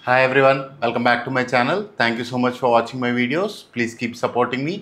Hi everyone, welcome back to my channel. Thank you so much for watching my videos. Please keep supporting me.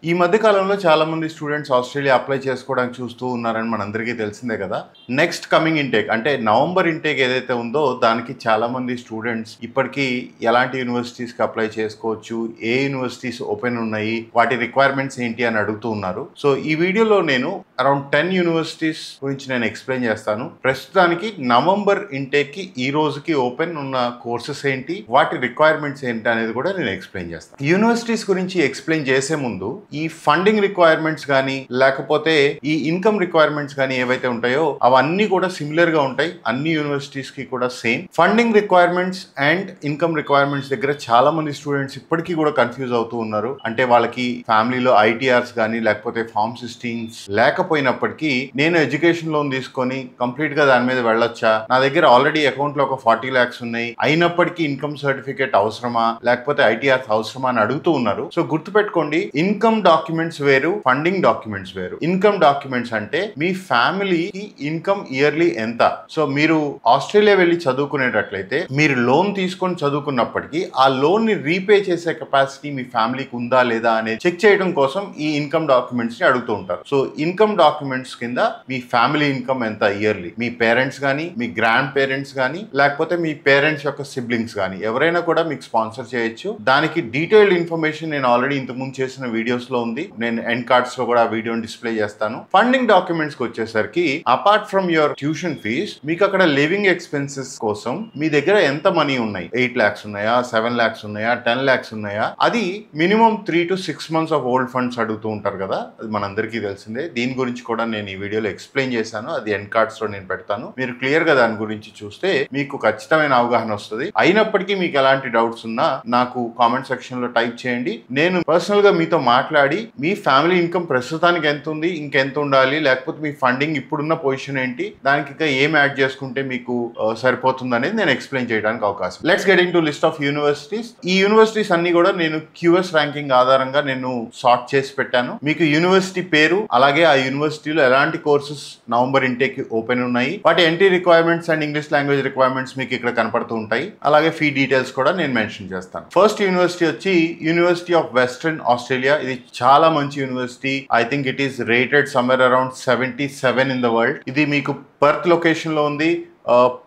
ఈ మధ్య కాలంలో చాలా మంది students Australia apply చేసుకోవడానికి చూస్తూ ఉన్నారని మనందరికీ తెలిసిందే కదా. నెక్స్ట్ కమింగ్ ఇంటేక్ అంటే నవంబర్ ఇంటేక్ ఏదైతే ఉందో దానికి చాలా మంది స్టూడెంట్స్ ఇప్పటికీ ఎలాంటి యూనివర్సిటీస్కి అప్లై చేసుకోవచ్చు, ఏ యూనివర్సిటీస్ ఓపెన్ ఉన్నాయి, వాటి రిక్వైర్మెంట్స్ ఏంటి అని అడుగుతూ ఉన్నారు. సో ఈ వీడియోలో నేను అరౌండ్ 10 యూనివర్సిటీస్ గురించి నేను ఎక్స్ప్లెయిన్ చేస్తాను. ప్రస్తుతానికి నవంబర్ ఇంటేక్కి ఈ రోజుకి ఓపెన్ ఉన్న కోర్సెస్ ఏంటి, వాటి రిక్వైర్మెంట్స్ ఏంటి అనేది కూడా నేను ఎక్స్ప్లెయిన్ చేస్తాను. యూనివర్సిటీస్ గురించి ఎక్స్ప్లెయిన్ చేసే ముందు ఈ ఫండింగ్ రిక్వైర్మెంట్స్ కానీ లేకపోతే ఈ ఇన్కమ్ రిక్వైర్మెంట్స్ కానీ ఏవైతే ఉంటాయో అవన్నీ కూడా సిమిలర్ గా ఉంటాయి. అన్ని యూనివర్సిటీస్ కి కూడా same. Funding requirements and income requirements దగ్గర చాలా మంది స్టూడెంట్స్ ఇప్పటికీ కూడా కన్ఫ్యూజ్ అవుతూ ఉన్నారు. అంటే వాళ్ళకి ఫ్యామిలీలో ఐటీఆర్స్ కానీ లేకపోతే ఫార్మ్ 16 లేకపోయినప్పటికీ నేను ఎడ్యుకేషన్ లోన్ తీసుకొని కంప్లీట్ గా దాని మీద వెళ్ళొచ్చా, నా దగ్గర ఆల్రెడీ అకౌంట్ లో ఒక 40 lakhs ఉన్నాయి, అయినప్పటికీ ఇన్కమ్ సర్టిఫికేట్ అవసరమా లేకపోతే ఐటీఆర్స్ అవసరమా అని అడుగుతూ ఉన్నారు. సో గుర్తుపెట్టుకోండి, ఇన్కమ్ డాక్యుమెంట్స్ వేరు, ఫండింగ్ డాక్యుమెంట్స్ వేరు. ఇన్కమ్ డాక్యుమెంట్స్ అంటే మీ ఫ్యామిలీకి ఇన్కమ్ ఇయర్లీ ఎంత. సో మీరు ఆస్ట్రేలియా వెళ్ళి చదువుకునేటట్లయితే మీరు లోన్ తీసుకొని చదువుకున్నప్పటికీ ఆ లోన్ ని రీపే చేసే కెపాసిటీ మీ ఫ్యామిలీకి ఉందా లేదా అనేది చెక్ చేయడం కోసం ఈ ఇన్కమ్ డాక్యుమెంట్స్ ని అడుగుతూ ఉంటారు. సో ఇన్కమ్ డాక్యుమెంట్స్ కింద మీ ఫ్యామిలీ ఇన్కమ్ ఎంత ఇయర్లీ, మీ పేరెంట్స్ కానీ మీ గ్రాండ్ పేరెంట్స్ కానీ లేకపోతే మీ పేరెంట్స్ యొక్క సిబ్లింగ్స్ కానీ ఎవరైనా కూడా మీకు స్పాన్సర్ చేయొచ్చు. దానికి డీటెయిల్డ్ ఇన్ఫర్మేషన్ నేను ఆల్రెడీ ఇంతకుముందు చేసిన వీడియోస్ లో ఉంది. నేను ఎండ్ కార్డ్స్ లో కూడా వీడియోని డిస్ప్లే చేస్తాను. ఫండింగ్ డాక్యుమెంట్స్ కి వచ్చేసరికి apart from your tuition fees మీకు అక్కడ లివింగ్ ఎక్స్పెన్సెస్ కోసం మీ దగ్గర ఎంత మనీ ఉన్నాయి, 8 lakhs ఉన్నాయా, 7 lakhs ఉన్నాయా, 10 lakhs ఉన్నాయా, అది minimum 3 to 6 months of old funds అడుగుతూ ఉంటారు కదా, అది మనందరికీ తెలిసిందే. దీని గురించి కూడా నేను ఈ వీడియోలో ఎక్స్ప్లెయిన్ చేశాను, అది ఎండ్ కార్డ్స్ లో నేను పెడతాను. మీరు క్లియర్ గా దాని గురించి చూస్తే మీకు ఖచ్చితమైన అవగాహన వస్తుంది. అయినప్పటికీ మీకు ఎలాంటి డౌట్స్ ఉన్నా నాకు కామెంట్ సెక్షన్ లో టైప్ చేయండి. నేను పర్సనల్ గా మీతో మాట్లాడి మీ ఫ్యామిలీ ఇన్కమ్ ప్రస్తుతానికి ఎంత ఉంది, ఇంకెంత ఉండాలి, లేకపోతే మీ ఫండింగ్ ఇప్పుడున్న పొజిషన్ ఏంటి, దానికి ఇంకా ఏం యాడ్ చేసుకుంటే మీకు సరిపోతుంది అనేది నేను ఎక్స్ప్లెయిన్ చేయడానికి అవకాశం. Let's get in to list of universities. ఈ యూనివర్సిటీస్ అన్ని కూడా నేను QS ర్యాంకింగ్ ఆధారంగా నేను సార్ట్ చేసి పెట్టాను. మీకు యూనివర్సిటీ పేరు అలాగే ఆ యూనివర్సిటీలో ఎలాంటి కోర్సెస్ నవంబర్ ఇంటేక్ ఓపెన్ ఉన్నాయి, వాటి entry requirements and English language requirements మీకు ఇక్కడ కనపడుతూ ఉంటాయి. అలాగే ఫీ డీటెయిల్స్ కూడా నేను మెన్షన్ చేస్తాను. ఫస్ట్ యూనివర్సిటీ వచ్చి యూనివర్సిటీ ఆఫ్ వెస్ట్రన్ ఆస్ట్రేలియా. ఇది చాలా మంచి university. I think it is rated somewhere around 77 in the world. ఇది మీకు పర్త్ లొకేషన్ లో ఉంది.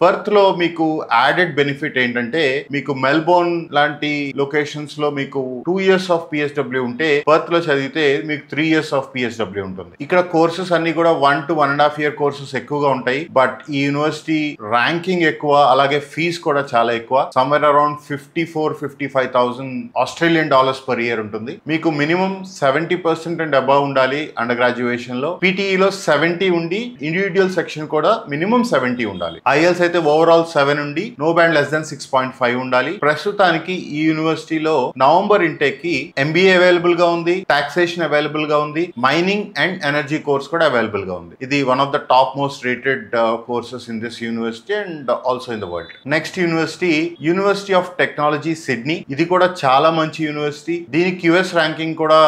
పర్త్ లో మీకు యాడెడ్ బెనిఫిట్ ఏంటంటే మీకు మెల్బోర్న్ లాంటి లొకేషన్స్ లో మీకు 2 years ఆఫ్ PSW ఉంటే పర్త్ లో చదివితే మీకు 3 years ఆఫ్ PSW ఉంటుంది. ఇక్కడ కోర్సెస్ అన్ని కూడా 1 to 1.5 year కోర్సెస్ ఎక్కువగా ఉంటాయి. బట్ ఈ యూనివర్సిటీ ర్యాంకింగ్ ఎక్కువ, అలాగే ఫీజ్ కూడా చాలా ఎక్కువ. Somewhere around 54,000-55,000 Australian dollars per year ఉంటుంది. మీకు మినిమం 70% అండ్ అబవ్ ఉండాలి అండర్ గ్రాడ్యుయేషన్ లో. PTE లో 70 ఉండి ఇండివిజువల్ సెక్షన్ కూడా మినిమం 70 ఉండాలి. IELTS అయితే ఓవరాల్ 7 ఉండి నో బ్యాండ్ లెస్ దెన్ 6.5 ఉండాలి. ప్రస్తుతానికి ఈ యూనివర్సిటీలో నవంబర్ ఇంటేక్ కి MBA అవైలబుల్ గా ఉంది, టాక్సేషన్ అవైలబుల్ గా ఉంది, మైనింగ్ అండ్ ఎనర్జీ కోర్స్ కూడా అవైలబుల్ గా ఉంది. ఇది one of the top most rated courses in this university and also in the world. Next university university of technology Sydney. ఇది కూడా చాలా మంచి యూనివర్సిటీ. దీని QS ర్యాంకింగ్ కూడా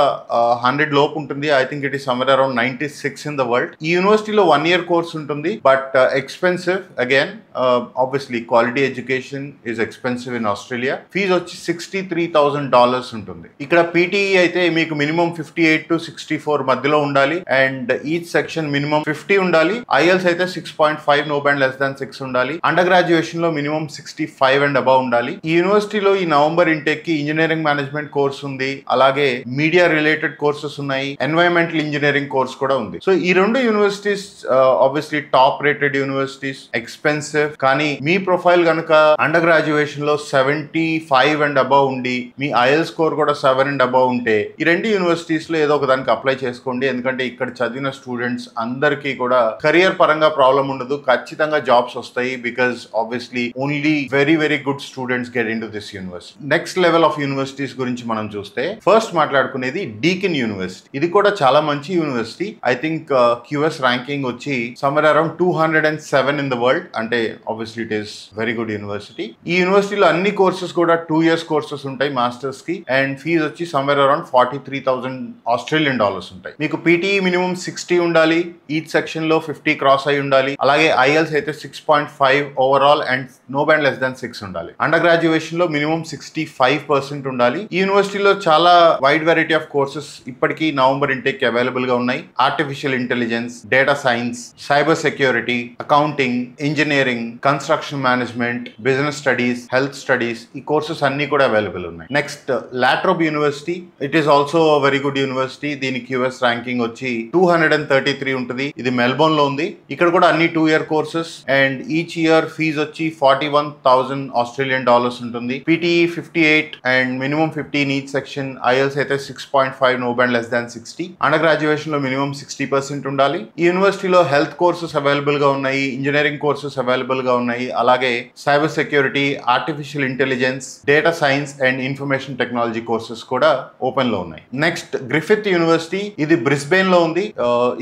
100 లోపు ఉంటుంది. I think it is somewhere around 96 in the world. ఈ యూనివర్సిటీలో 1 year కోర్స్ ఉంటుంది, but expensive. Again, obviously quality education is expensive in Australia. Fees వచ్చి $63,000 ఉంటుంది. ఇక్కడ PTE అయితే మీకు మినిమం 58 to 64 మధ్యలో ఉండాలి అండ్ ఈచ్ సెక్షన్ మినిమం 50 ఉండాలి. IELTS అయితే 6.5 నో బ్యాండ్ లెస్ దాన్ 6 ఉండాలి. అండర్ గ్రాడ్యుయేషన్ లో మినిమం 65 అండ్ అబవ్ ఉండాలి. ఈ యూనివర్సిటీలో ఈ నవంబర్ ఇంటేక్ కి ఇంజనీరింగ్ మేనేజ్మెంట్ కోర్స్ ఉంది, అలాగే మీడియా రిలేటెడ్ కోర్సెస్ ఉన్నాయి, ఎన్వైరన్మెంటల్ ఇంజనీరింగ్ కోర్స్ కూడా ఉంది. సో ఈ రెండు universities obviously top rated universities, expensive. కానీ మీ ప్రొఫైల్ కనుక అండర్ గ్రాడ్యుయేషన్ లో 75 అండ్ అబవ్ ఉండి మీ IELTS స్కోర్ కూడా 7 అండ్ అబవ్ ఉంటే ఈ రెండు యూనివర్సిటీస్ లో ఏదో ఒక దానికి అప్లై చేసుకోండి. ఎందుకంటే ఇక్కడ చదివిన స్టూడెంట్స్ అందరికీ కూడా కెరియర్ పరంగా ప్రాబ్లం ఉండదు, ఖచ్చితంగా జాబ్స్ వస్తాయి. Because obviously only very very good students get in to this university. Next level of universities గురించి మనం చూస్తే ఫస్ట్ మాట్లాడుకునేది డీకిన్ యూనివర్సిటీ. ఇది కూడా చాలా మంచి university. I think QS ranking వచ్చి somewhere around 207 in the world. అంటే obviously it is very good university. ఈ యూనివర్సిటీలో అన్ని కోర్సెస్ కూడా 2 years కోర్సెస్ ఉంటాయి మాస్టర్స్ కి, అండ్ ఫీజు వచ్చి సమ్వేర్ అరౌండ్ 43,000 ఆస్ట్రేలియన్ డాలర్స్ ఉంటాయి. మీకు పీటీఈ మినిమం 60 ఉండాలి, ఈచ్ సెక్షన్ లో 50 క్రాస్ అయి ఉండాలి, అలాగే ఐఎల్స్ అయితే 6.5 overall and no band less than 6 ఉండాలి. అండర్ గ్రాడ్యుయేషన్ లో మినిమం 65% ఉండాలి. ఈ యూనివర్సిటీలో చాలా వైడ్ వెరైటీ ఆఫ్ కోర్సెస్ ఇప్పటికీ నవంబర్ ఇంటేక్ అవైలబుల్ గా ఉన్నాయి. Artificial intelligence, data science, cyber security, accounting, engineering, construction management, business studies, health studies, ఈ కోర్సెస్ అన్ని కూడా అవైలబుల్ ఉన్నాయి. Next La Trobe university, it is also very good university. దీని QS ranking వచ్చి 233 ఉంటుంది. ఇది మెల్బోర్న్ లో ఉంది. ఇక్కడ కూడా అన్ని 2 year courses and each year fees వచ్చి 41,000 ఆస్ట్రేలియన్ డాలర్స్ ఉంటుంది. PTE 58 and minimum 15 each section. IELTS అయితే 6.5, no band less than 60. Under graduation లో మినిమం 60% ఉండాలి. ఈ యూనివర్సిటీలో హెల్త్ కోర్సెస్ అవైలబుల్ గా ఉన్నాయి, ఇంజనీరింగ్ కోర్సెస్ అవైలబుల్ గా ఉన్నాయి, అలాగే cyber security, artificial intelligence, data science and information technology courses కూడా ఓపెన్ లో ఉన్నాయి. నెక్స్ట్ గ్రిఫిత్ యూనివర్సిటీ, ఇది బ్రిస్బెయిన్ లో ఉంది.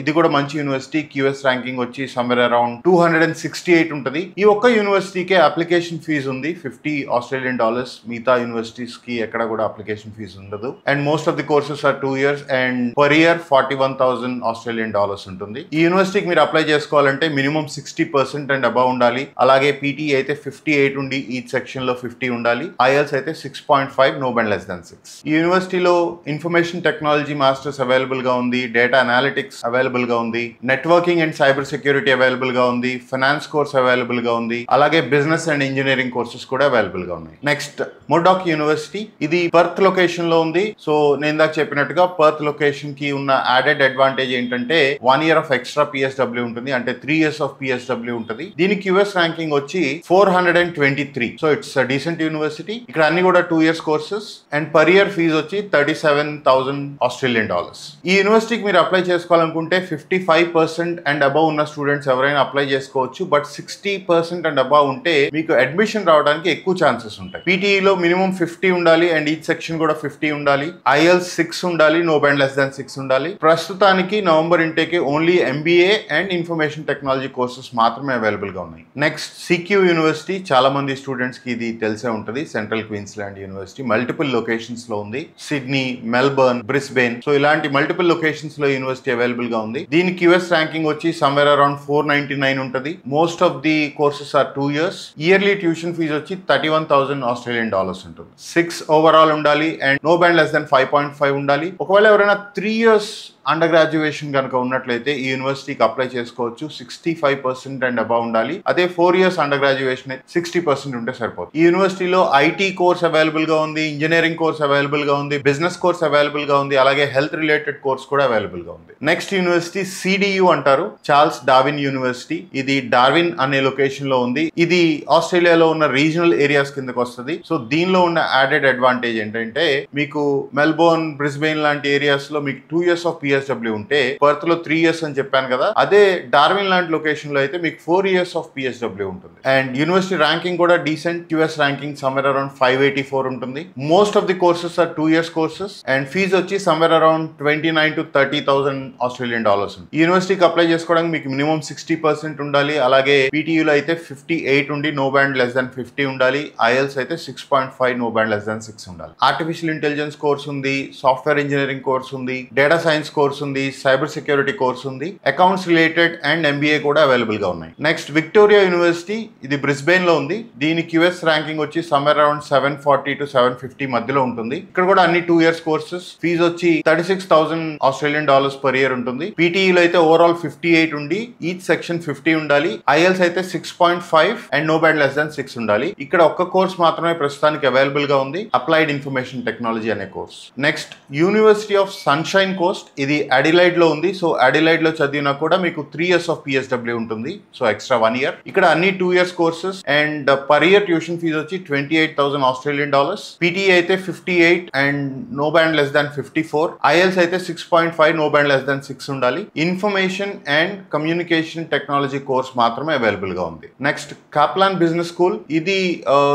ఇది కూడా మంచి యూనివర్సిటీ. క్యూఎస్ ర్యాంకింగ్ వచ్చి సమ్వేర్ అరౌండ్ 268 ఉంటుంది. ఈ ఒక్క యూనివర్సిటీకే అప్లికేషన్ ఫీజు ఉంది 50 ఆస్ట్రేలియన్ డాలర్స్. మిగతా యూనివర్సిటీస్ కి ఎక్కడ కూడా అప్లికేషన్ ఫీజు ఉండదు. And most of the courses are 2 years and per year 41,000 Australian dollars ఉంటుంది. ఈ యూనివర్సిటీకి మీరు అప్లై చేసుకోవాలంటే మినిమం 60% అండ్ అబౌవ్ ఉండాలి. అలాగే పీటీ అయితే 58 ఉండి ఈచ్ సెక్షన్ లో 50 ఉండాలి. ఐఎల్స్ అయితే 6.5, నో బ్యాండ్ లెస్ దాన్ 6. ఈ యూనివర్సిటీలో ఇన్ఫర్మేషన్ టెక్నాలజీ మాస్టర్స్ అవైలబుల్ గా ఉంది, డేటా అనాలిటిక్స్ అవైలబుల్ గా ఉంది, networking and cyber security available గా ఉంది, ఫైనాన్స్ కోర్స్ అవైలబుల్ గా ఉంది, అలాగే బిజినెస్ అండ్ ఇంజనీరింగ్ కోర్సెస్ కూడా అవైలబుల్ గా ఉన్నాయి. నెక్స్ట్ మొర్డాక్ యూనివర్సిటీ, ఇది పర్త్ లొకేషన్ లో ఉంది. సో నేను ఇందాక చెప్పినట్టుగా పర్త్ లొకేషన్ కి ఉన్న యాడెడ్ అడ్వాంటేజ్ ఏంటంటే 1 year ఆఫ్ ఎక్స్ట్రా పిఎస్డబ్ల్యూ ఉంటుంది, అంటే 3 years ఆఫ్ పిఎస్డబ్ల్యూ ఉంటుంది. దీని క్యూఎస్ ర్యాంకింగ్ వచ్చి 423. So it's decent university. ఇక్కడ అన్ని కూడా 2 years courses and per year fees వచ్చి 37,000 ఆస్ట్రేలియన్ డాలర్స్. ఈ యూనివర్సిటీకి మీరు అప్లై చేసుకోవాలనుకుంటే 55% అండ్ అబౌవ్ ఉన్న స్టూడెంట్స్ ఎవరైనా అప్లై చేసుకోవచ్చు. బట్ 60% అండ్ అబౌవ్ ఉంటే మీకు అడ్మిషన్ రావడానికి ఎక్కువ ఛాన్సెస్ ఉంటాయి. పీటీఈలో మినిమం 50 ఉండాలి అండ్ ఈచ్ సెక్షన్ కూడా 50 ఉండాలి. ఐఎల్స్ 6 ఉండాలి, నో బ్యాండ్ లెస్ దాన్ 6 ఉండాలి. ప్రస్తుతానికి November intake only MBA and information technology courses మాత్రమే అవైలబుల్ గా ఉన్నాయి. నెక్స్ట్ సిక్యూ యూనివర్సిటీ, చాలా మంది స్టూడెంట్స్ కి ఇది తెలిసే ఉంటుంది. Central Queensland University multiple locations లో ఉంది. సిడ్నీ, మెల్బర్న్, బ్రిస్బెయిన్, సో ఇలాంటి మల్టిపుల్ లొకేషన్స్ లో యూనివర్సిటీ అవైలబుల్ గా ఉంది. దీని క్యూఎస్ ర్యాంకింగ్ వచ్చి సమ్వేర్ అరౌండ్ 499 ఉంటుంది. Most of the courses are 2 years. Yearly tuition fees వచ్చి 31,000 ఆస్ట్రేలియన్ డాలర్స్ ఉంటుంది. 6 ఓవరాల్ ఉండాలి and no band less than 5.5 ఉండాలి. ఒకవేళ ఎవరైనా 3 years అండర్ గ్రాడ్యుయేషన్ కనుక ఉన్నట్లయితే ఈ యూనివర్సిటీకి అప్లై చేసుకోవచ్చు. 65% అండ్ అబౌవ్ ఉండాలి. అదే 4 years అండర్ గ్రాడ్యుయేషన్ 60% ఉంటే సరిపోతుంది. ఈ యూనివర్సిటీలో ఐటీ కోర్స్ అవైలబుల్ గా ఉంది, ఇంజనీరింగ్ కోర్స్ అవైలబుల్ గా ఉంది, బిజినెస్ కోర్స్ అవైలబుల్ గా ఉంది, అలాగే హెల్త్ రిలేటెడ్ కోర్స్ కూడా అవైలబుల్ గా ఉంది. నెక్స్ట్ యూనివర్సిటీ సిడియు అంటారు, చార్ల్స్ డార్విన్ యూనివర్సిటీ. ఇది డార్విన్ అనే లొకేషన్ లో ఉంది. ఇది ఆస్ట్రేలియాలో ఉన్న రీజనల్ ఏరియాస్ కిందకి వస్తుంది. సో దీనిలో ఉన్న యాడెడ్ అడ్వాంటేజ్ ఏంటంటే మీకు మెల్బోర్న్, బ్రిస్బెయిన్ లాంటి ఏరియాస్ లో మీకు 2 years ఆఫ్ పిఎస్డబ్ల్యూ ఉంటే పర్త్ లో 3 years అని చెప్పాను కదా, అదే డార్విన్ లాంటి లొకేషన్ లో అయితే మీకు 4 years ఆఫ్ పిఎస్డబ్ల్యూ ఉంటుంది. అండ్ యూనివర్సిటీ ర్యాంకింగ్ కూడా decent. QS ranking somewhere around 584 ఉంటుంది. Most of the courses are 2 years courses and fees వచ్చి somewhere around 29,000 to 30,000 Australian dollars. ఈ యూనివర్సిటీకి అప్లై చేసుకోవడానికి మీకు మినిమం 60% ఉండాలి. అలాగే పీటీయూలో అయితే 58 ఉండి నో బ్యాండ్ లెస్ దాన్ 50 ఉండాలి. ఐఎల్స్ అయితే 6.5, నో బ్యాండ్ లెస్ దాన్ 6 ఉండాలి. ఆర్టిఫిషియల్ ఇంటెలిజెన్స్ కోర్స్ ఉంది, సాఫ్ట్వేర్ ఇంజనీరింగ్ కోర్స్ ఉంది, డేటా సైన్స్ కోర్స్ ఉంది, సైబర్ సెక్యూరిటీ కోర్స్ ఉంది, అకౌంట్స్ రిలేటెడ్ అండ్ ఎంబీఏ కూడా అవైలబుల్ గా ఉన్నాయి. నెక్స్ట్ విక్టోరియా యూనివర్సిటీ, ఇది బ్రిస్బెయిన్ లో ఉంది. దీని క్యూఎస్ ర్యాంకింగ్ వచ్చి సమ్వేర్ అరౌండ్ 740 to 750 మధ్యలో ఉంటుంది. ఇక్కడ కూడా అన్ని 2 years కోర్సెస్. ఫీజు వచ్చి 36,000 ఆస్ట్రేలియన్ డాలర్స్ పర్ ఇయర్ ఉంటుంది. పీటీఈలో అయితే ఓవరాల్ 58 ఉండి ఈచ్ సెక్షన్ 50 ఉండాలి. ఐఎల్స్ అయితే 6.5 and no band less than 6 ఉండాలి. ఇక్కడ ఒక్క కోర్స్ మాత్రమే ప్రస్తుతానికి అవైలబుల్ గా ఉంది, అప్లైడ్ ఇన్ఫర్మేషన్ టెక్నాలజీ అనే course. Next university of sunshine Coast, ఇది అడిలైడ్ లో ఉంది. సో అడిలైడ్ లో చదివినా కూడా మీకు 3 years ఆఫ్ పిఎస్డబ్ల్యూ ఉంటుంది. So extra 1 year. ఇక్కడ అన్ని 2 years courses and per year tuition fees వచ్చి 28,000 ఆస్ట్రేలియన్ డాలర్స్. పీటీఈ అయితే 58 and no band less than 54. IELTS అయితే 6.5, నో బ్యాండ్ లెస్ దాన్ 6 ఉండాలి. Information and communication technology course మాత్రమే available గా ఉంది. నెక్స్ట్ కాప్లాన్ బిజినెస్ స్కూల్, ఇది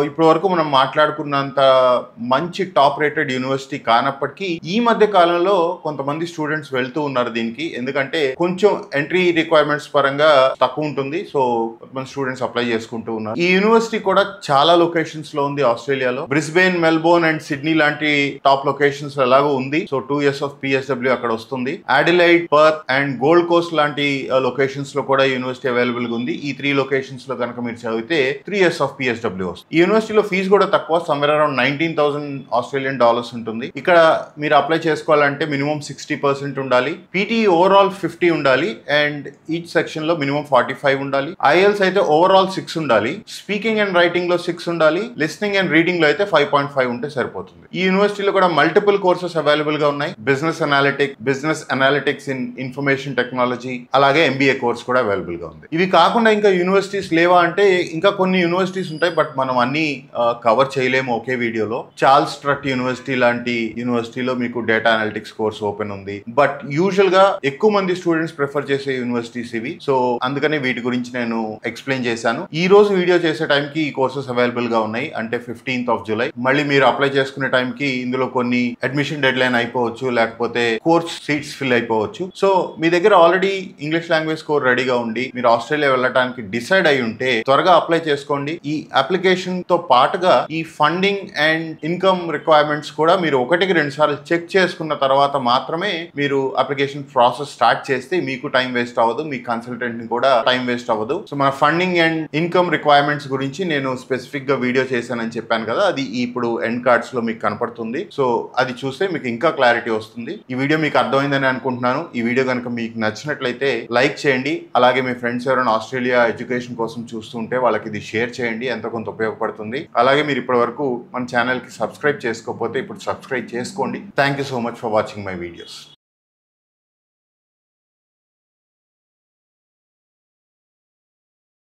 ఇప్పటి వరకు మనం మాట్లాడుకున్నంత మంచి టాప్ రేటెడ్ యూనివర్సిటీ కానప్పటికీ ఈ మధ్య కాలంలో కొంతమంది స్టూడెంట్స్ స్టూడెంట్స్ వెళ్తూ ఉన్నారు దీనికి, ఎందుకంటే కొంచెం ఎంట్రీ రిక్వైర్మెంట్స్ పరంగా తక్కువ ఉంటుంది. సో మన స్టూడెంట్స్ అప్లై చేసుకుంటూ ఉన్నారు. ఈ యూనివర్సిటీ కూడా చాలా లొకేషన్స్ లో ఉంది ఆస్ట్రేలియాలో. బ్రిస్బెయిన్, మెల్బోర్న్ అండ్ సిడ్నీ లాంటి టాప్ లొకేషన్స్ ఎలాగో ఉంది. సో 2 years of PSW అక్కడ వస్తుంది. Adelaide, Perth and gold Coast లాంటి లొకేషన్స్ లో కూడా యూనివర్సిటీ అవైలబుల్ గా ఉంది. ఈ 3 లొకేషన్స్ లో కనుక మీరు చదివితే 3 years of PSW వస్తుంది. ఈ యూనివర్సిటీలో ఫీజు కూడా తక్కువ, సమ్వేర్ అరౌండ్ $19,000 ఉంటుంది. ఇక్కడ మీరు అప్లై చేసుకోవాలంటే మినిమం 60% ఉండాలి, పీటీ ఓవరాల్ 50 ఉండాలి అండ్ ఈచ్ సెక్షన్ లో మినిమం 45 ఉండాలి. IELTS అయితే ఓవరాల్ 6 ఉండాలి, స్పీకింగ్ అండ్ రైటింగ్ లో 6 ఉండాలి, లిస్నింగ్ అండ్ రీడింగ్ లో అయితే 5.5 ఉంటే సరిపోతుంది. ఈ యూనివర్సిటీలో కూడా మల్టిపుల్ కోర్సెస్ అవైలబుల్ గా ఉన్నాయి. Business analytics in information technology, అలాగే MBA కోర్స్ కూడా అవైలబుల్ గా ఉంది. ఇవి కాకుండా ఇంకా యూనివర్సిటీస్ లేవా అంటే ఇంకా కొన్ని యూనివర్సిటీస్ ఉంటాయి, బట్ మనం అన్ని కవర్ చేయలేము ఒకే వీడియోలో. చార్ల్స్ స్ట్రట్ యూనివర్సిటీ లాంటి యూనివర్సిటీలో మీకు డేటా అనలిటిక్స్ కోర్స్ ఓపెన్ ఉంది, బట్ యూజువల్ గా ఎక్కువ మంది స్టూడెంట్స్ ప్రిఫర్ చేసే యూనివర్సిటీస్ ఇవి. సో అందుకని వీటి గురించి నేను ఎక్స్ప్లెయిన్ చేశాను. ఈ రోజు వీడియో చేసే టైంకి ఈ కోర్సెస్ అవైలబుల్ గా ఉన్నాయి, అంటే 15th of July. మళ్ళీ మీరు అప్లై చేసుకునే టైంకి ఇందులో కొన్ని అడ్మిషన్ డెడ్ లైన్ అయిపోవచ్చు, లేకపోతే కోర్స్ సీట్స్ ఫిల్ అయిపోవచ్చు. సో మీ దగ్గర ఆల్రెడీ ఇంగ్లీష్ లాంగ్వేజ్ స్కోర్ రెడీగా ఉండి మీరు ఆస్ట్రేలియా వెళ్ళడానికి డిసైడ్ అయి ఉంటే త్వరగా అప్లై చేసుకోండి. ఈ అప్లికేషన్ తో పాటుగా ఈ ఫండింగ్ అండ్ ఇన్కమ్ రిక్వైర్మెంట్స్ కూడా మీరు 1-2 సార్లు చెక్ చేసుకున్న తర్వాత మాత్రమే మీరు అప్లికేషన్ ప్రాసెస్ స్టార్ట్ చేస్తే మీకు టైం వేస్ట్ అవ్వదు, మీ కన్సల్టెంట్ ని కూడా టైం వేస్ట్ అవ్వదు. సో మన ఫండింగ్ అండ్ ఇన్కమ్ రిక్వైర్మెంట్స్ గురించి నేను స్పెసిఫిక్ గా వీడియో చేశానని చెప్పాను కదా, అది ఇప్పుడు ఎండ్ కార్డ్స్ లో మీకు కనపడుతుంది. సో అది చూస్తే మీకు ఇంకా క్లారిటీ వస్తుంది. ఈ వీడియో మీకు అర్థమైందని అనుకుంటున్నాను. ఈ వీడియో కనుక మీకు నచ్చినట్లయితే లైక్ చేయండి, అలాగే మీ ఫ్రెండ్స్ ఎవరైనా ఆస్ట్రేలియా ఎడ్యుకేషన్ కోసం చూస్తుంటే వాళ్ళకి ఇది షేర్ చేయండి, ఎంతో కొంత ఉపయోగపడుతుంది. అలాగే మీరు ఇప్పటి వరకు మన ఛానల్ కి సబ్స్క్రైబ్ చేసుకోకపోతే ఇప్పుడు సబ్స్క్రైబ్ చేసుకోండి. Thank you so much for watching my videos.